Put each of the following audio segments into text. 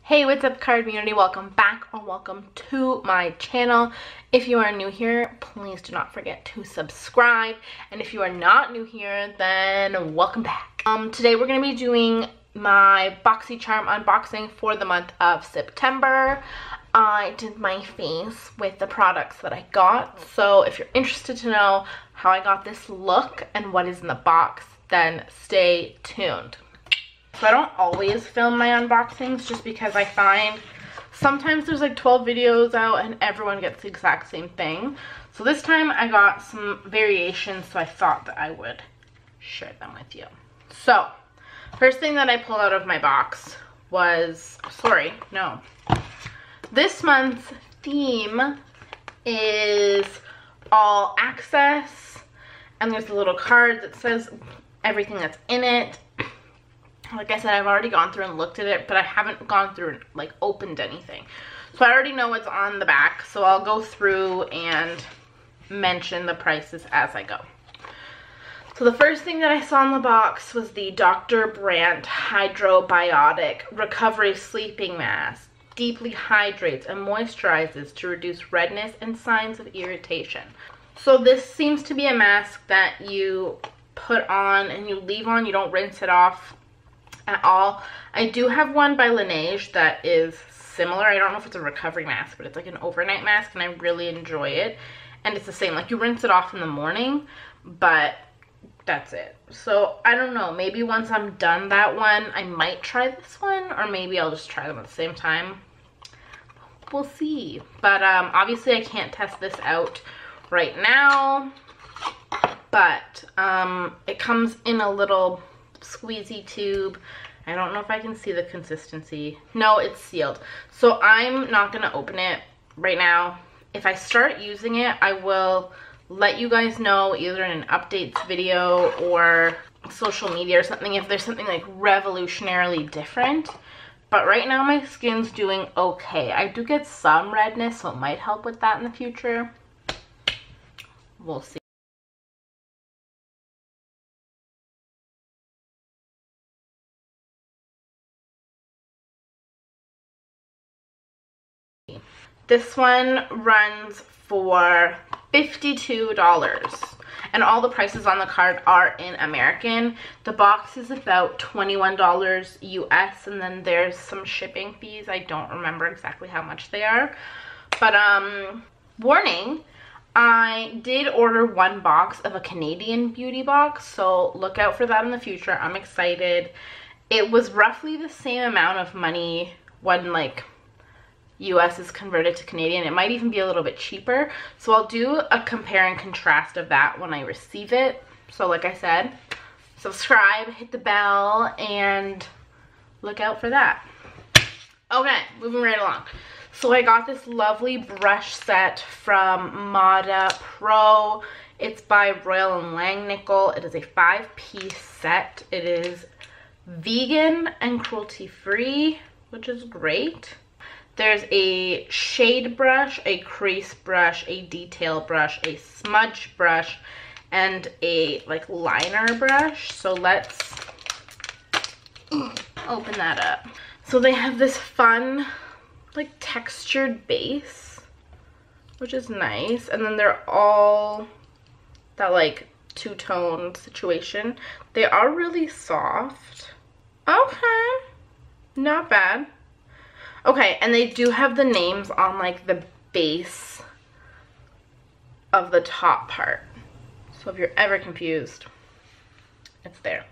Hey, what's up, Cardmunity? Welcome back or welcome to my channel. If you are new here, please do not forget to subscribe. And if you are not new here, then welcome back. Today we're going to be doing my Boxycharm unboxing for the month of September. I did my face with the products that I got. So if you're interested to know how I got this look and what is in the box, then stay tuned. So I don't always film my unboxings just because I find sometimes there's like 12 videos out and everyone gets the exact same thing. So this time I got some variations, so I thought that I would share them with you. So first thing that I pulled out of my box was, this month's theme is all access, and there's a little card that says everything that's in it. Like I said, I've already gone through and looked at it, but I haven't gone through and like opened anything. So I already know what's on the back, so I'll go through and mention the prices as I go. So the first thing that I saw in the box was the Dr. Brandt Hydrobiotic Recovery Sleeping Mask. Deeply hydrates and moisturizes to reduce redness and signs of irritation. So this seems to be a mask that you put on and you leave on, you don't rinse it off at all. I do have one by Laneige that is similar. I don't know if it's a recovery mask, but it's like an overnight mask and I really enjoy it. And it's the same, like you rinse it off in the morning, but that's it. So I don't know, maybe once I'm done that one, I might try this one, or maybe I'll just try them at the same time. We'll see. But obviously I can't test this out right now, but it comes in a little squeezy tube. I don't know if I can see the consistency. No, it's sealed. So I'm not gonna open it right now. If I start using it, I will let you guys know either in an updates video or social media or something if there's something like revolutionarily different. But right now my skin's doing okay. I do get some redness, so it might help with that in the future. We'll see. This one runs for $52, and all the prices on the card are in American. The box is about $21 US, and then there's some shipping fees. I don't remember exactly how much they are, but warning, I did order one box of a Canadian beauty box, so look out for that in the future. I'm excited. It was roughly the same amount of money when like US is converted to Canadian. It might even be a little bit cheaper. So I'll do a compare and contrast of that when I receive it. So like I said, subscribe, hit the bell, and look out for that. Okay, moving right along. So I got this lovely brush set from Moda Pro. It's by Royal & Langnickel. It is a 5-piece set. It is vegan and cruelty-free, which is great. There's a shade brush, a crease brush, a detail brush, a smudge brush, and a like liner brush. So let's open that up. So they have this fun like textured base, which is nice. And then they're all that like two-tone situation. They are really soft. Okay, not bad. Okay, and they do have the names on like the base of the top part. So if you're ever confused, it's there.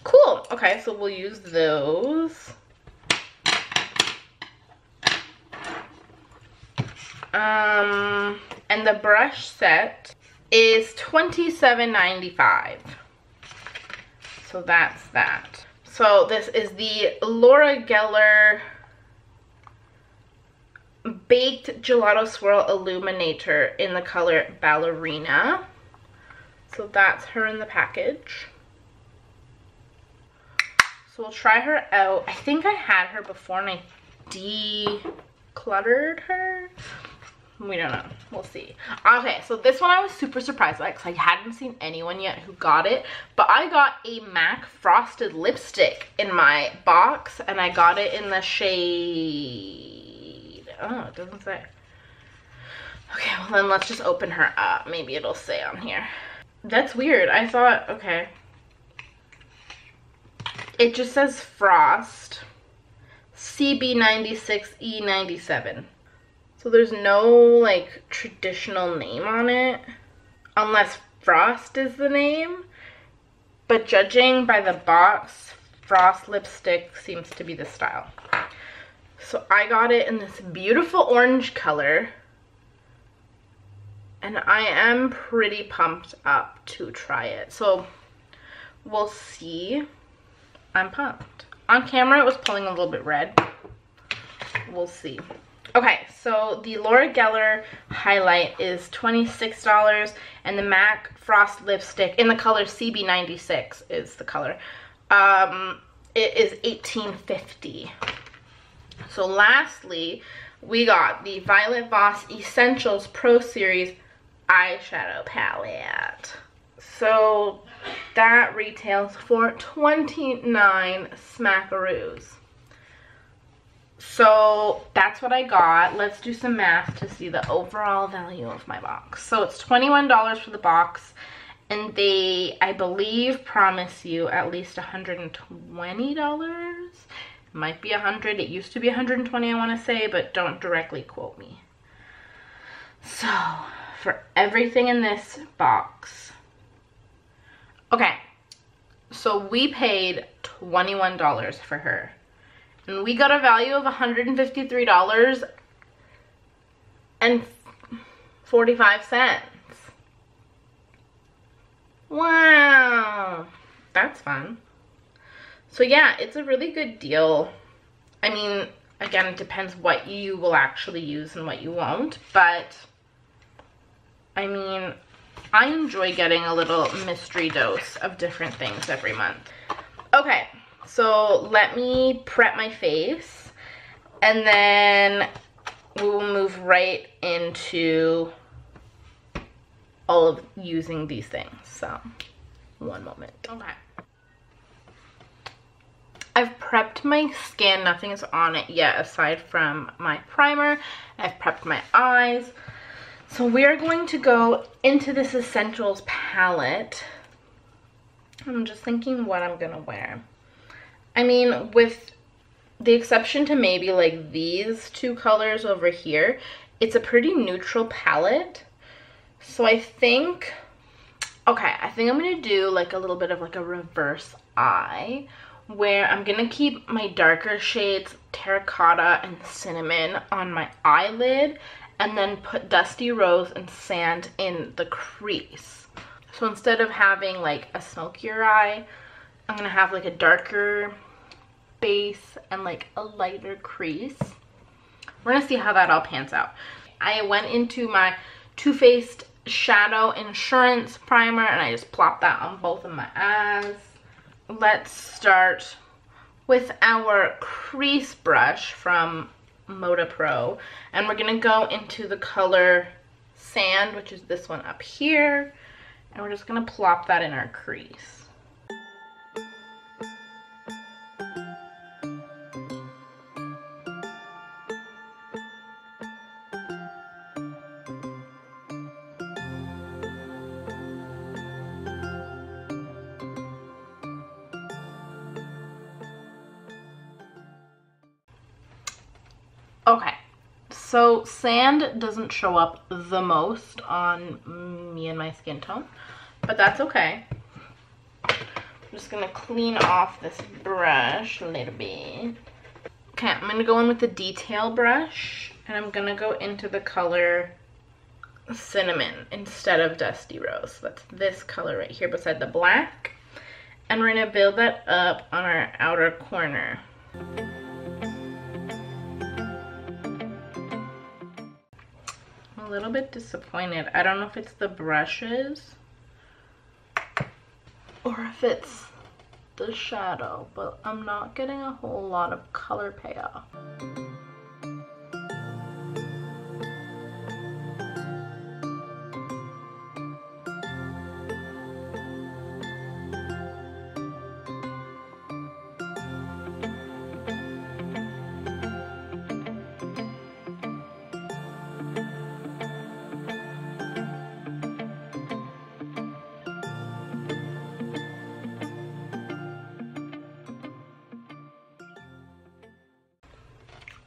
Cool. Okay, so we'll use those. And the brush set is $27.95. So that's that. So this is the Laura Geller Baked Gelato Swirl Illuminator in the color Ballerina. So that's her in the package. So we'll try her out. I think I had her before and I decluttered her. We don't know. We'll see. Okay, so this one I was super surprised by because I hadn't seen anyone yet who got it. But I got a MAC frosted lipstick in my box, and I got it in the shade... Oh, it doesn't say. Okay, well then let's just open her up. Maybe it'll say on here. That's weird. I thought, okay. It just says Frost. CB96E97. So there's no like traditional name on it, unless Frost is the name. But judging by the box, Frost lipstick seems to be the style. So I got it in this beautiful orange color. And I am pretty pumped up to try it. So we'll see. I'm pumped. On camera it was pulling a little bit red. We'll see. Okay, so the Laura Geller highlight is $26, and the MAC Frost lipstick in the color CB96 is the color. It is $18.50. So lastly, we got the Violet Voss Essentials Pro Series eyeshadow palette. So that retails for 29 smackaroos. So that's what I got. Let's do some math to see the overall value of my box. So it's $21 for the box, and they, I believe, promise you at least $120. Might be $100. It used to be $120, I want to say, but don't directly quote me. So for everything in this box, okay, so we paid $21 for her. And we got a value of $153.45. Wow, that's fun. So yeah, it's a really good deal. I mean, again, it depends what you will actually use and what you won't, but I mean, I enjoy getting a little mystery dose of different things every month. Okay. So let me prep my face, and then we will move right into all of using these things. So one moment. Okay. I've prepped my skin. Nothing is on it yet aside from my primer. I've prepped my eyes. So we are going to go into this Essentials palette. I'm just thinking what I'm gonna wear. I mean, with the exception to maybe like these two colors over here, it's a pretty neutral palette. So I think, okay, I think I'm gonna do like a little bit of like a reverse eye, where I'm gonna keep my darker shades, terracotta and cinnamon, on my eyelid, and then put Dusty Rose and Sand in the crease. So instead of having like a smokier eye, I'm gonna have like a darker base and like a lighter crease. We're gonna see how that all pans out. I went into my Too Faced Shadow Insurance Primer and I just plopped that on both of my eyes. Let's start with our crease brush from Moda Pro, and we're gonna go into the color Sand, which is this one up here, and we're just gonna plop that in our crease. Okay, so Sand doesn't show up the most on me and my skin tone, but that's okay. I'm just gonna clean off this brush a little bit. Okay, I'm gonna go in with the detail brush, and I'm gonna go into the color Cinnamon instead of Dusty Rose. That's this color right here beside the black. And we're gonna build that up on our outer corner. A little bit disappointed. I don't know if it's the brushes or if it's the shadow, but I'm not getting a whole lot of color payoff.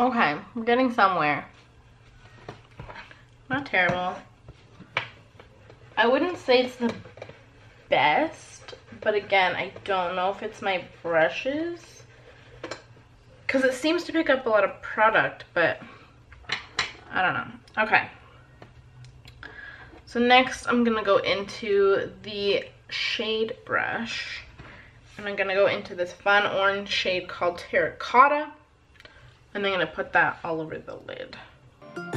Okay, we're getting somewhere. Not terrible. I wouldn't say it's the best, but again, I don't know if it's my brushes. Because it seems to pick up a lot of product, but I don't know. Okay. So next I'm going to go into the shade brush. And I'm going to go into this fun orange shade called Terracotta. And I'm going to put that all over the lid. I'm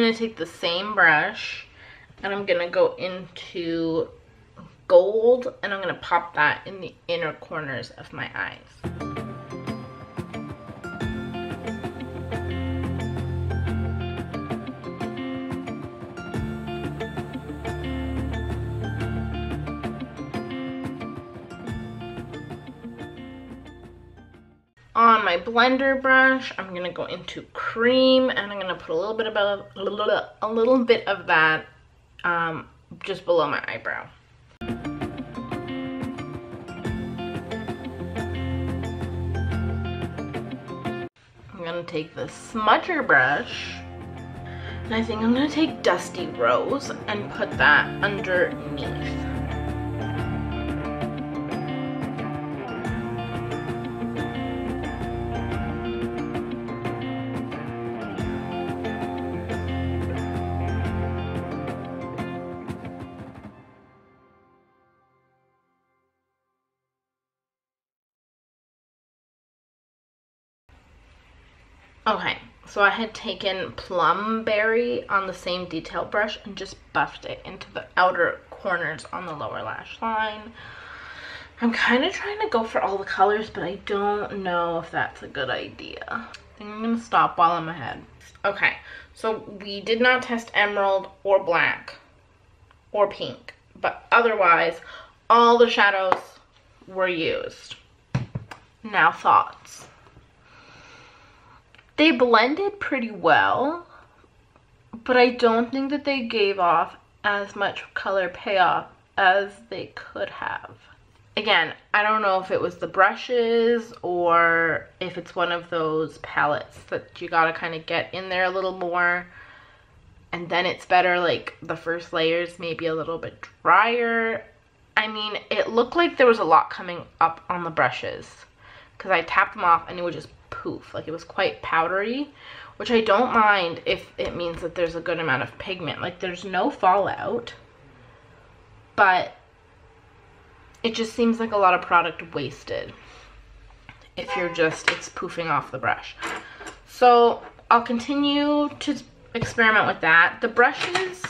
going to take the same brush and I'm going to go into gold and I'm going to pop that in the inner corners of my eyes. On my blender brush, I'm gonna go into cream, and I'm gonna put a little bit of that just below my eyebrow. I'm gonna take the smudger brush, and I think I'm gonna take Dusty Rose and put that underneath. Okay, so I had taken Plum Berry on the same detail brush and just buffed it into the outer corners on the lower lash line. I'm kind of trying to go for all the colors, but I don't know if that's a good idea. I think I'm going to stop while I'm ahead. Okay, so we did not test emerald or black or pink, but otherwise all the shadows were used. Now thoughts. They blended pretty well, but I don't think that they gave off as much color payoff as they could have. Again, I don't know if it was the brushes or if it's one of those palettes that you gotta kind of get in there a little more and then it's better, like the first layers maybe a little bit drier. I mean, it looked like there was a lot coming up on the brushes because I tapped them off and it would just poof, like it was quite powdery, which I don't mind if it means that there's a good amount of pigment. Like there's no fallout, but it just seems like a lot of product wasted if you're just, it's poofing off the brush. So I'll continue to experiment with that. The brushes,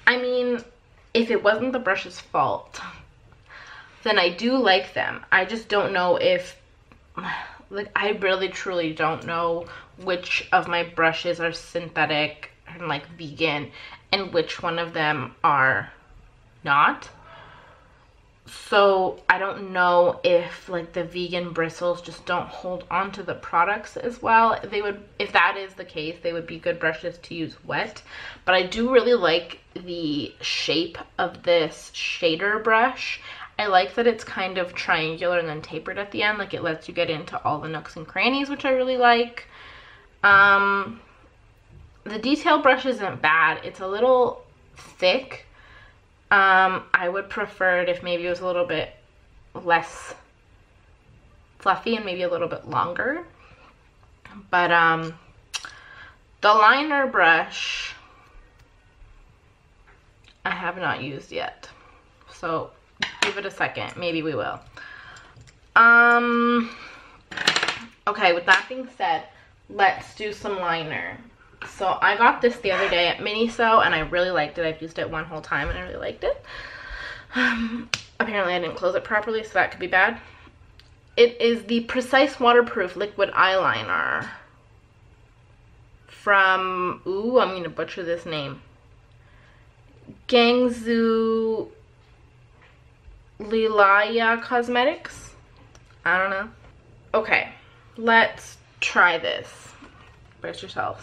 I mean, if it wasn't the brush's fault, then I do like them. I just don't know if, like, I really truly don't know which of my brushes are synthetic and like vegan and which one of them are not. So I don't know if like the vegan bristles just don't hold on to the products as well. They would, if that is the case, they would be good brushes to use wet. But I do really like the shape of this shader brush. I like that it's kind of triangular and then tapered at the end. Like it lets you get into all the nooks and crannies, which I really like. The detail brush isn't bad. It's a little thick. I would prefer it if maybe it was a little bit less fluffy and maybe a little bit longer. But the liner brush I have not used yet. So give it a second, maybe we will. Okay, with that being said, let's do some liner. So I got this the other day at Miniso and I really liked it. I've used it one whole time and I really liked it. Apparently I didn't close it properly, so that could be bad. It is the Precise Waterproof Liquid Eyeliner from, ooh, I'm gonna butcher this name, Gangzhou Lilaya Cosmetics. I don't know. Okay, let's try this. Brace yourselves.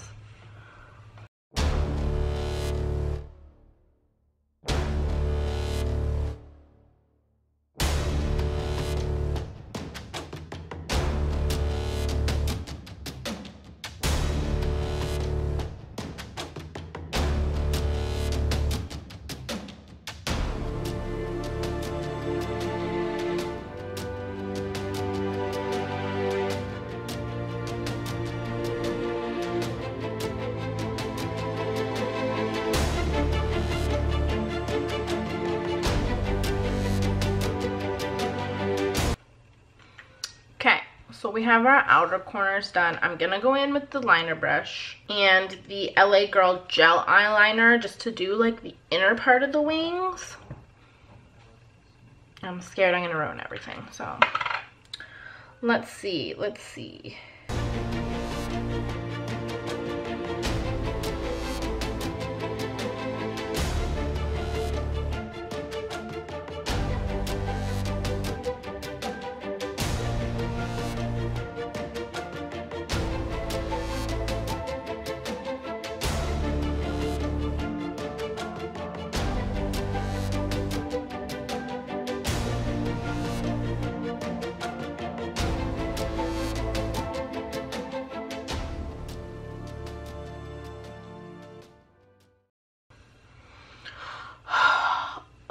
So we have our outer corners done. I'm gonna go in with the liner brush and the LA Girl gel eyeliner just to do like the inner part of the wings. I'm scared I'm gonna ruin everything, so let's see.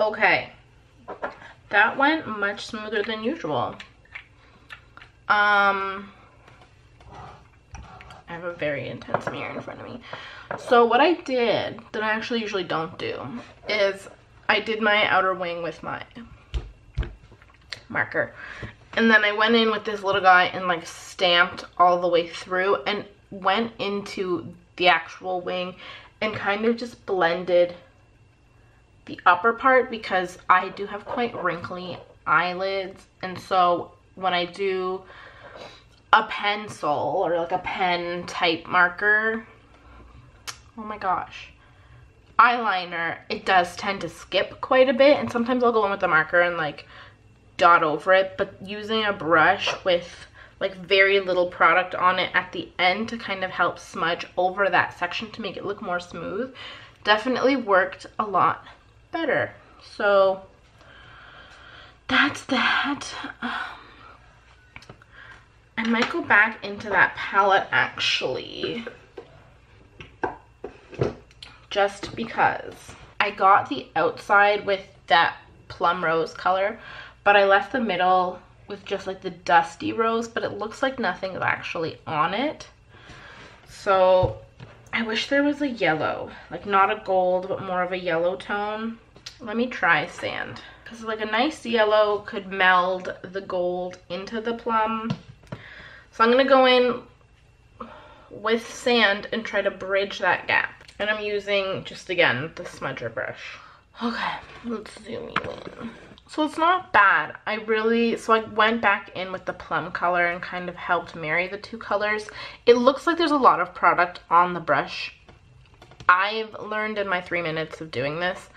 Okay, that went much smoother than usual. I have a very intense mirror in front of me. So what I did that I actually usually don't do is I did my outer wing with my marker, and then I went in with this little guy and like stamped all the way through and went into the actual wing and kind of just blended the upper part, because I do have quite wrinkly eyelids, and so when I do a pencil or like a pen type marker, oh my gosh, eyeliner, it does tend to skip quite a bit, and sometimes I'll go in with the marker and like dot over it, but using a brush with like very little product on it at the end to kind of help smudge over that section to make it look more smooth definitely worked a lot better. So that's that. I might go back into that palette actually, just because I got the outside with that plum rose color, but I left the middle with just like the dusty rose, but it looks like nothing is actually on it. So I wish there was a yellow, like not a gold, but more of a yellow tone. Let me try sand, because like a nice yellow could meld the gold into the plum. So I'm gonna go in with sand and try to bridge that gap. And I'm using, just again, the smudger brush. Okay, let's zoom you in. So it's not bad. So I went back in with the plum color and kind of helped marry the two colors. It looks like there's a lot of product on the brush. I've learned in my 3 minutes of doing this,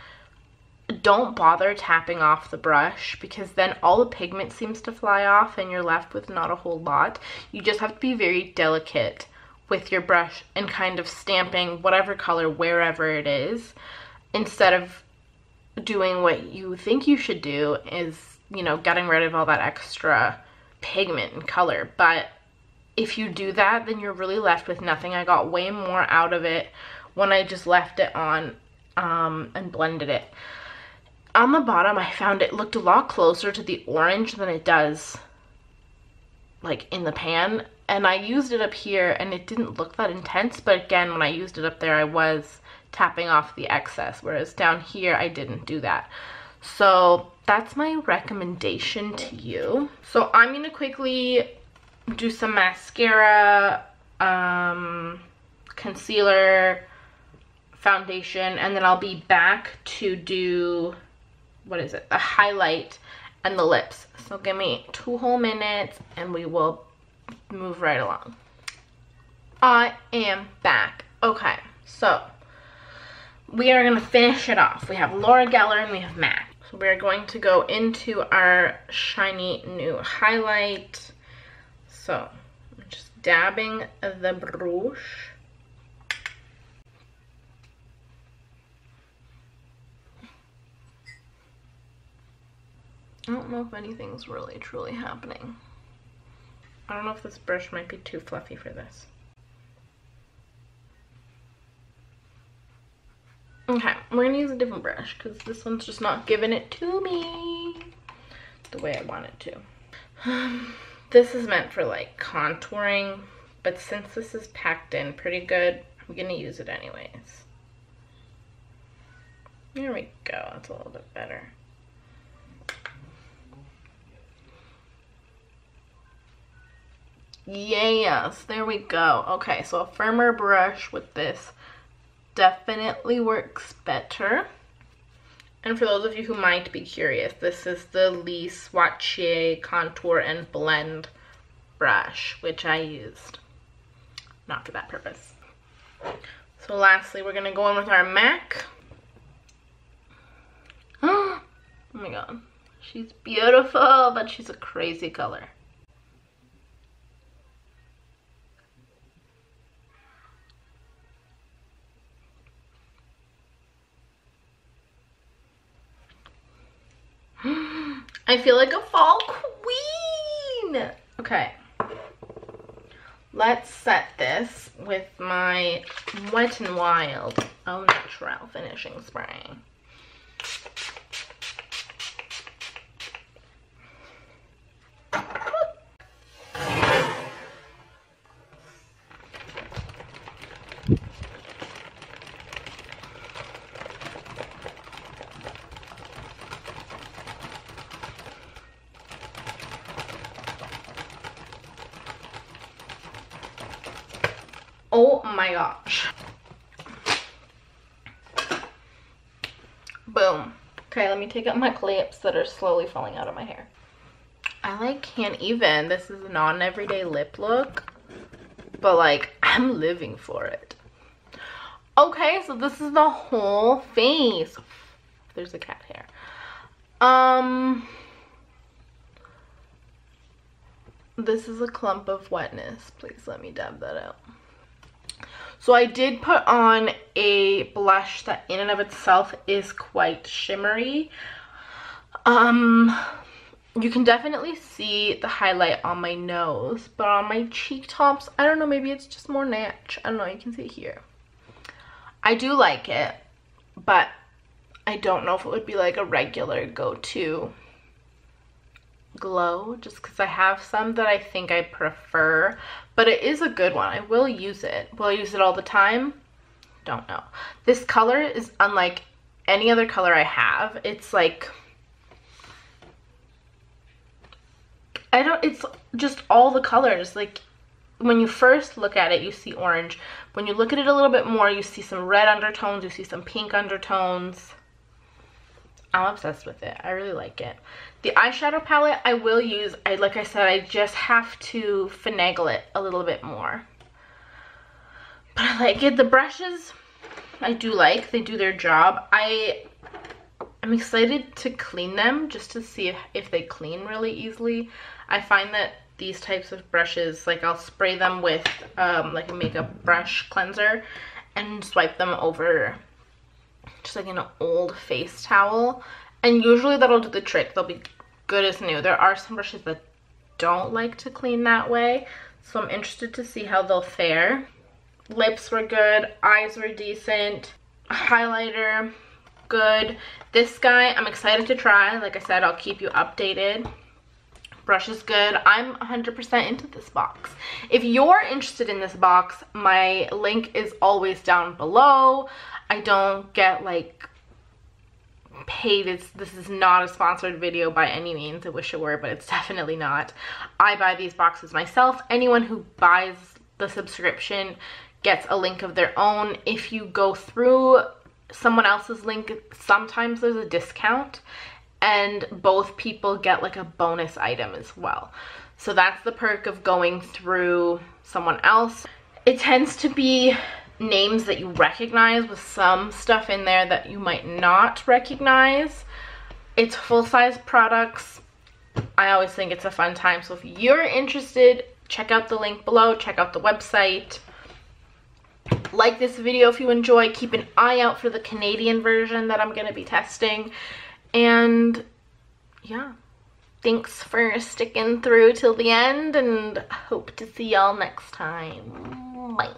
don't bother tapping off the brush, because then all the pigment seems to fly off and you're left with not a whole lot. You just have to be very delicate with your brush and kind of stamping whatever color wherever it is, instead of doing what you think you should do is, you know, getting rid of all that extra pigment and color. But if you do that, then you're really left with nothing. I got way more out of it when I just left it on and blended it. On the bottom, I found it looked a lot closer to the orange than it does like in the pan, and I used it up here and it didn't look that intense, but again, when I used it up there, I was tapping off the excess, whereas down here I didn't do that. So that's my recommendation to you. So I'm gonna quickly do some mascara, concealer, foundation, and then I'll be back to do, what is it, the highlight and the lips. So give me 2 whole minutes and we will move right along. I am back. Okay, so we are gonna finish it off. We have Laura Geller and we have MAC. we're going to go into our shiny new highlight. So I'm just dabbing the brush. I don't know if anything's really truly happening. I don't know if this brush might be too fluffy for this. Okay, we're gonna use a different brush because this one's just not giving it to me the way I want it to. This is meant for like contouring, but since this is packed in pretty good, I'm gonna use it anyways. There we go, that's a little bit better. Yes, there we go. Okay, so a firmer brush with this definitely works better. And for those of you who might be curious, this is the Lee Swatchier Contour and Blend brush, which I used not for that purpose. So lastly, we're gonna go in with our MAC. Oh my god, she's beautiful, but she's a crazy color. I feel like a fall queen. Okay, let's set this with my Wet n Wild Au Naturel finishing spray. Oh my gosh. Boom. Okay, let me take out my clips that are slowly falling out of my hair. I like can't even. This is not an everyday lip look, but like I'm living for it. Okay, so this is the whole face. There's a cat hair. This is a clump of wetness. Please let me dab that out. So I did put on a blush that in and of itself is quite shimmery. You can definitely see the highlight on my nose, but on my cheek tops, I don't know, maybe it's just more natural. I don't know, you can see it here. I do like it, but I don't know if it would be like a regular go-to glow, just because I have some that I think I prefer, but it is a good one. I will use it. Will I use it all the time? Don't know. This color is unlike any other color I have. It's like, it's just all the colors. Like when you first look at it, you see orange. When you look at it a little bit more, you see some red undertones, you see some pink undertones. I'm obsessed with it. I really like it. The eyeshadow palette I will use. Like I said, I just have to finagle it a little bit more. But I like it. The brushes I do like. They do their job. I'm excited to clean them just to see if they clean really easily. I find that these types of brushes, like I'll spray them with like a makeup brush cleanser and swipe them over just like an old face towel, and usually that'll do the trick. They'll be good as new. There are some brushes that don't like to clean that way, so I'm interested to see how they'll fare. Lips were good, eyes were decent, highlighter good. This guy I'm excited to try. Like I said, I'll keep you updated. Brush is good. I'm 100% into this box. If you're interested in this box, my link is always down below. I don't get like paid. This is not a sponsored video by any means. I wish it were, but it's definitely not. I buy these boxes myself. Anyone who buys the subscription gets a link of their own. If you go through someone else's link, sometimes there's a discount, and both people get like a bonus item as well. So that's the perk of going through someone else. It tends to be names that you recognize with some stuff in there that you might not recognize. It's full-size products. I always think it's a fun time. So if you're interested, check out the link below. Check out the website. Like this video if you enjoy. Keep an eye out for the Canadian version that I'm going to be testing. And yeah, thanks for sticking through till the end, and hope to see y'all next time. Bye.